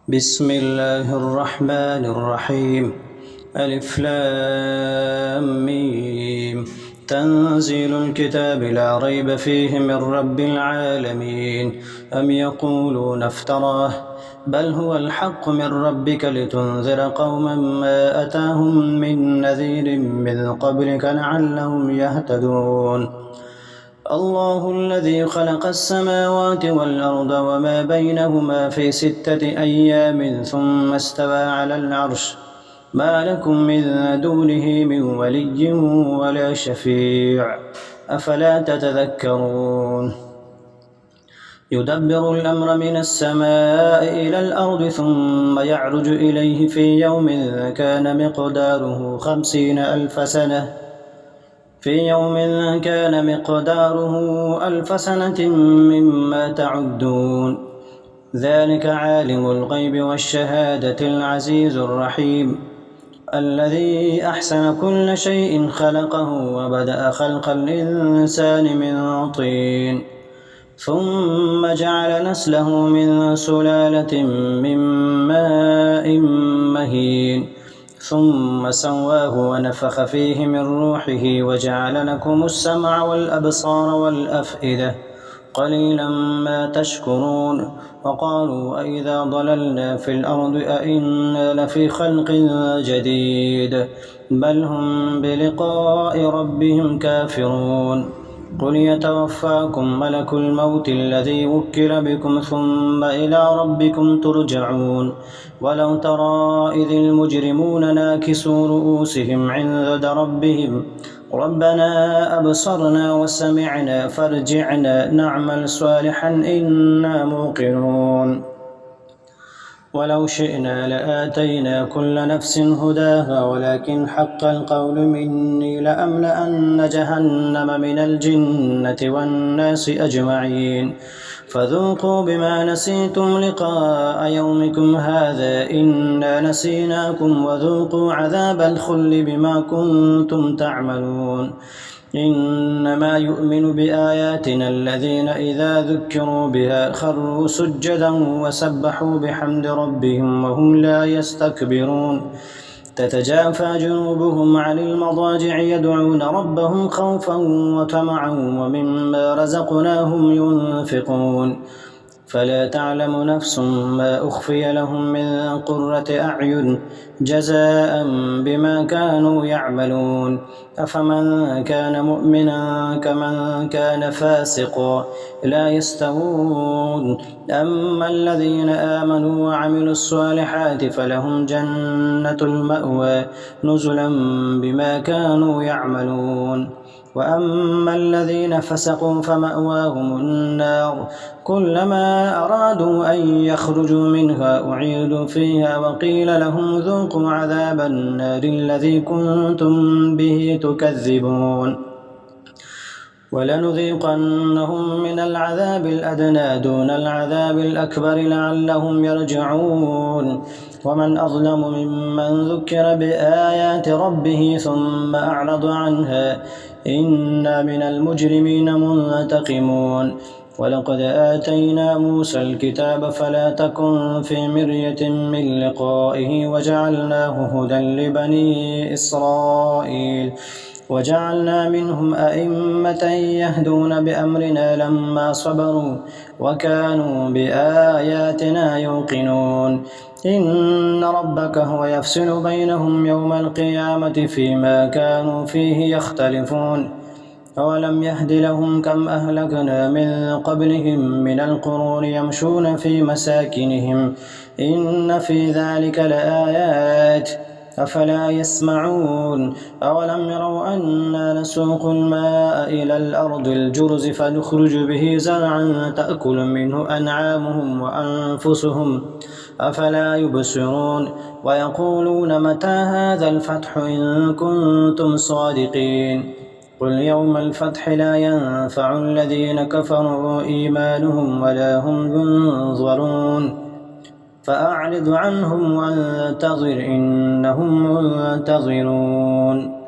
بسم الله الرحمن الرحيم. ألف لام ميم. تنزيل الكتاب لا ريب فيه من رب العالمين. أم يقولون افتراه بل هو الحق من ربك لتنذر قوما ما أتاهم من نذير من قبلك لعلهم يهتدون. الله الذي خلق السماوات والأرض وما بينهما في 6 أيام ثم استوى على العرش ما لكم من دونه من ولي ولا شفيع أفلا تتذكرون. يدبر الأمر من السماء إلى الأرض ثم يعرج إليه في يوم كان مقداره 50,000 سنة ألف سنة مما تعدون. ذلك عالم الغيب والشهادة العزيز الرحيم الذي أحسن كل شيء خلقه وبدأ خلق الإنسان من طين ثم جعل نسله من سلالة من ماء مهين ثم سواه ونفخ فيه من روحه وجعل لكم السمع والأبصار والأفئدة قليلا ما تشكرون. وقالوا أئذا ضللنا في الأرض أئنا لفي خلق جديد بل هم بلقاء ربهم كافرون. قل يتوفاكم ملك الموت الذي وكل بكم ثم إلى ربكم ترجعون. ولو ترى إذ المجرمون ناكسوا رؤوسهم عند ربهم ربنا أبصرنا وسمعنا فارجعنا نعمل صالحا إنا موقنون. ولو شئنا لآتينا كل نفس هداها ولكن حق القول مني لأملأن جهنم من الجنة والناس أجمعين. فذوقوا بما نسيتم لقاء يومكم هذا إنا نسيناكم وذوقوا عذاب الخلد بما كنتم تعملون. إنما يؤمن بآياتنا الذين إذا ذكروا بها خروا سجدا وسبحوا بحمد ربهم وهم لا يستكبرون. تتجافى جنوبهم عن المضاجع يدعون ربهم خوفا وطمعا ومما رزقناهم ينفقون. فلا تعلم نفس ما أخفي لهم من قرة أعين جزاء بما كانوا يعملون. أفمن كان مؤمنا كمن كان فاسقا لا يستوون. أما الذين آمنوا وعملوا الصالحات فلهم جنة المأوى نزلا بما كانوا يعملون. وأما الذين فسقوا فمأواهم النار كلما أرادوا أن يخرجوا منها أعيدوا فيها وقيل لهم ذوقوا عذاب النار الذي كنتم به تكذبون. ولنذيقنهم من العذاب الأدنى دون العذاب الأكبر لعلهم يرجعون. ومن أظلم ممن ذكر بآيات ربه ثم أعرض عنها إنا من المجرمين منتقمون. ولقد آتينا موسى الكتاب فلا تكن في مرية من لقائه وجعلناه هدى لبني إسرائيل وجعلنا منهم أئمة يهدون بأمرنا لما صبروا وكانوا بآياتنا يوقنون. إن ربك هو يفصل بينهم يوم القيامة فيما كانوا فيه يختلفون. أولم يهد لهم كم أهلكنا من قبلهم من القرون يمشون في مساكنهم إن في ذلك لآيات أفلا يسمعون. أولم يروا أنا نسوق الماء إلى الأرض الجرز فنخرج به زرعا تأكل منه أنعامهم وأنفسهم أفلا يبصرون. ويقولون متى هذا الفتح إن كنتم صادقين. قل يوم الفتح لا ينفع الذين كفروا إيمانهم ولا هم ينظرون. فأعرض عنهم وانتظر إنهم منتظرون.